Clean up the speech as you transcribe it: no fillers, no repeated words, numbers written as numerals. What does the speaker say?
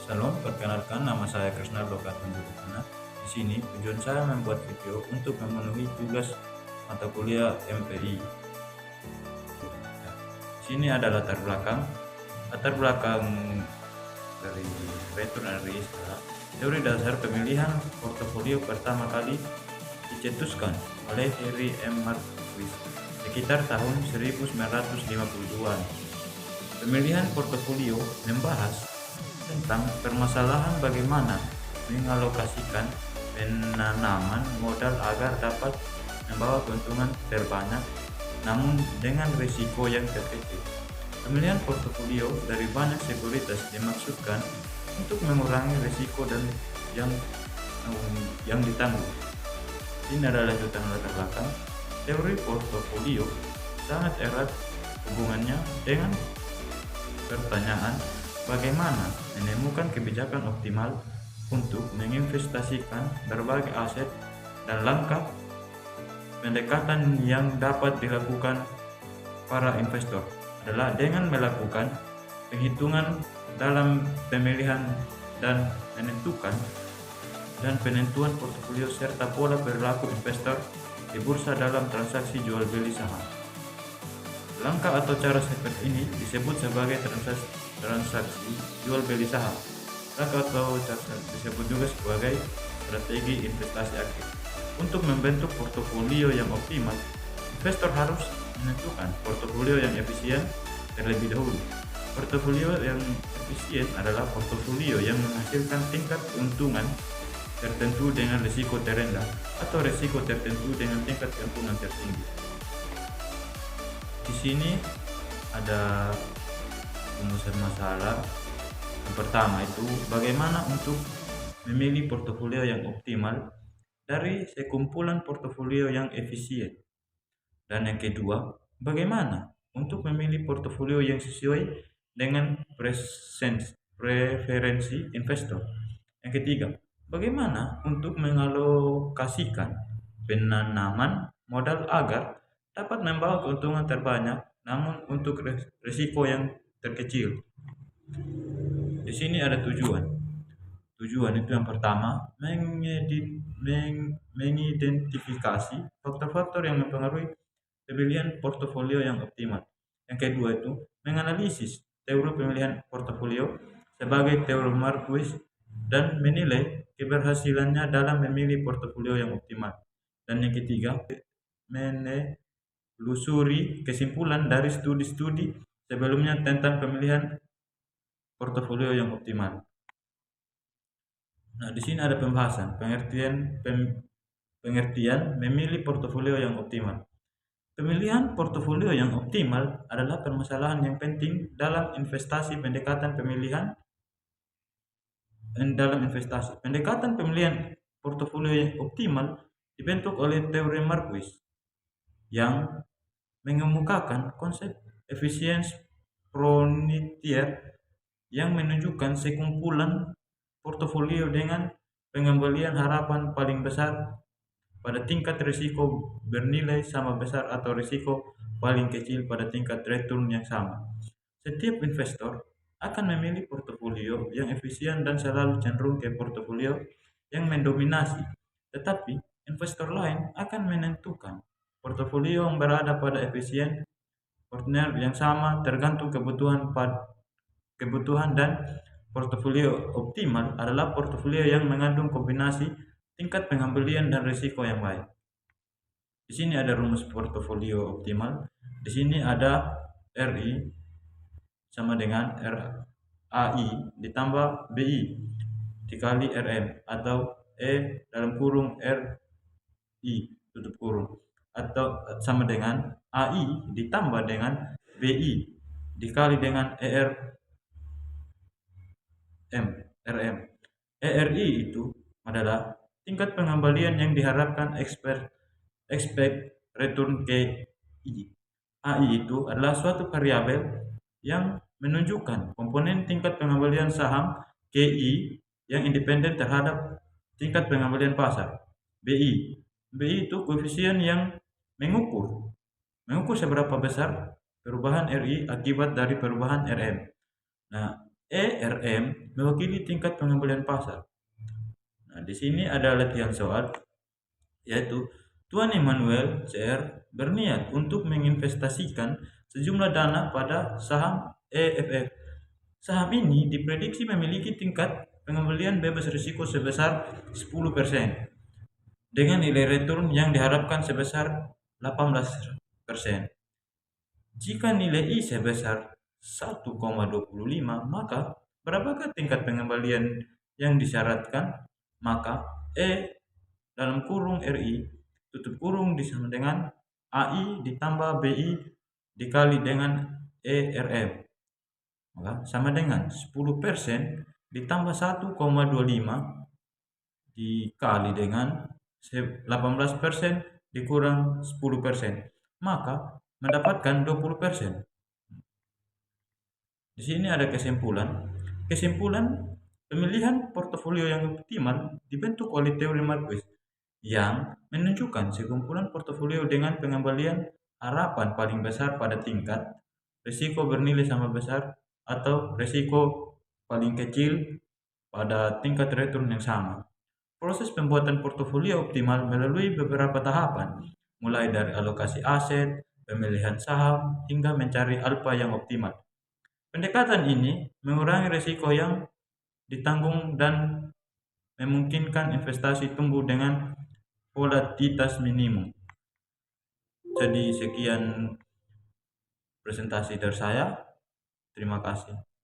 Salam, perkenalkan nama saya Krisnaldo Kartanjurukana. Di sini tujuan saya membuat video untuk memenuhi tugas mata kuliah MPI. Di sini ada latar belakang dari retur analisa. Teori dasar pemilihan portofolio pertama kali dicetuskan oleh Henry M. Marcus sekitar tahun 1952. Pemilihan portofolio membahas tentang permasalahan bagaimana mengalokasikan penanaman modal agar dapat membawa keuntungan terbanyak namun dengan risiko yang terkecil. Pemilihan portofolio dari banyak sekuritas dimaksudkan untuk mengurangi risiko dan yang yang ditanggung. Ini adalah lanjutan latar belakang. Teori portofolio sangat erat hubungannya dengan pertanyaan bagaimana menemukan kebijakan optimal untuk menginvestasikan berbagai aset dan langkah pendekatan yang dapat dilakukan para investor adalah dengan melakukan penghitungan dalam pemilihan dan penentuan portofolio serta pola perilaku investor di bursa dalam transaksi jual beli saham. Langkah atau cara seperti ini disebut sebagai transaksi jual beli saham. Langkah atau cara disebut juga sebagai strategi investasi aktif. Untuk membentuk portofolio yang optimal, investor harus menentukan portofolio yang efisien terlebih dahulu. Portofolio yang efisien adalah portofolio yang menghasilkan tingkat keuntungan tertentu dengan risiko terendah atau risiko tertentu dengan tingkat keuntungan tertinggi. Di sini ada rumusan masalah. Yang pertama itu bagaimana untuk memilih portofolio yang optimal dari sekumpulan portofolio yang efisien. Dan yang kedua, bagaimana untuk memilih portofolio yang sesuai dengan preferensi investor. Yang ketiga, bagaimana untuk mengalokasikan penanaman modal agar dapat membawa keuntungan terbanyak namun untuk risiko yang terkecil. Di sini ada tujuan. Tujuan itu yang pertama, mengidentifikasi faktor-faktor yang mempengaruhi pemilihan portofolio yang optimal. Yang kedua itu, menganalisis teori pemilihan portofolio sebagai teori Marquis dan menilai keberhasilannya dalam memilih portofolio yang optimal. Dan yang ketiga, menelusuri kesimpulan dari studi-studi sebelumnya tentang pemilihan portofolio yang optimal. Nah, di sini ada pembahasan pengertian memilih portofolio yang optimal. Pemilihan portofolio yang optimal adalah permasalahan yang penting dalam investasi. Pendekatan pemilihan portofolio yang optimal dibentuk oleh teori Marquis yang mengemukakan konsep efisiensi Frontier yang menunjukkan sekumpulan portofolio dengan pengembalian harapan paling besar pada tingkat risiko bernilai sama besar atau risiko paling kecil pada tingkat return yang sama. Setiap investor akan memilih portofolio yang efisien dan selalu cenderung ke portofolio yang mendominasi. Tetapi investor lain akan menentukan portofolio yang berada pada efisien partner yang sama tergantung kebutuhan dan portofolio optimal adalah portofolio yang mengandung kombinasi tingkat pengembalian dan risiko yang baik. Di sini ada rumus portofolio optimal. Di sini ada RI sama dengan RAI ditambah BI dikali RM atau E dalam kurung RI tutup kurung atau sama dengan AI ditambah dengan BI dikali dengan RM. ERI itu adalah tingkat pengembalian yang diharapkan expect return KI. AI itu adalah suatu variabel yang menunjukkan komponen tingkat pengembalian saham KI yang independen terhadap tingkat pengembalian pasar. BI itu koefisien yang mengukur seberapa besar perubahan RI akibat dari perubahan RM. Nah, ERM mewakili tingkat pengembalian pasar. Nah, di sini ada latihan soal, yaitu Tuan Emmanuel CR berniat untuk menginvestasikan sejumlah dana pada saham EFF. Saham ini diprediksi memiliki tingkat pengembalian bebas risiko sebesar 10% dengan nilai return yang diharapkan sebesar 18%. Jika nilai I sebesar 1,25, maka berapakah tingkat pengembalian yang disyaratkan? Maka E dalam kurung RI tutup kurung disama dengan AI ditambah BI dikali dengan ERM, maka sama dengan 10% ditambah 1,25 dikali dengan 18% dikurang 10%, maka mendapatkan 20%. Di sini ada kesimpulan. Kesimpulan, pemilihan portofolio yang optimal dibentuk oleh teori Marquez yang menunjukkan sekumpulan portofolio dengan pengembalian harapan paling besar pada tingkat risiko bernilai sama besar atau risiko paling kecil pada tingkat return yang sama. Proses pembuatan portofolio optimal melalui beberapa tahapan, mulai dari alokasi aset, pemilihan saham, hingga mencari alfa yang optimal. Pendekatan ini mengurangi risiko yang ditanggung dan memungkinkan investasi tumbuh dengan volatilitas minimum. Jadi sekian presentasi dari saya. Terima kasih.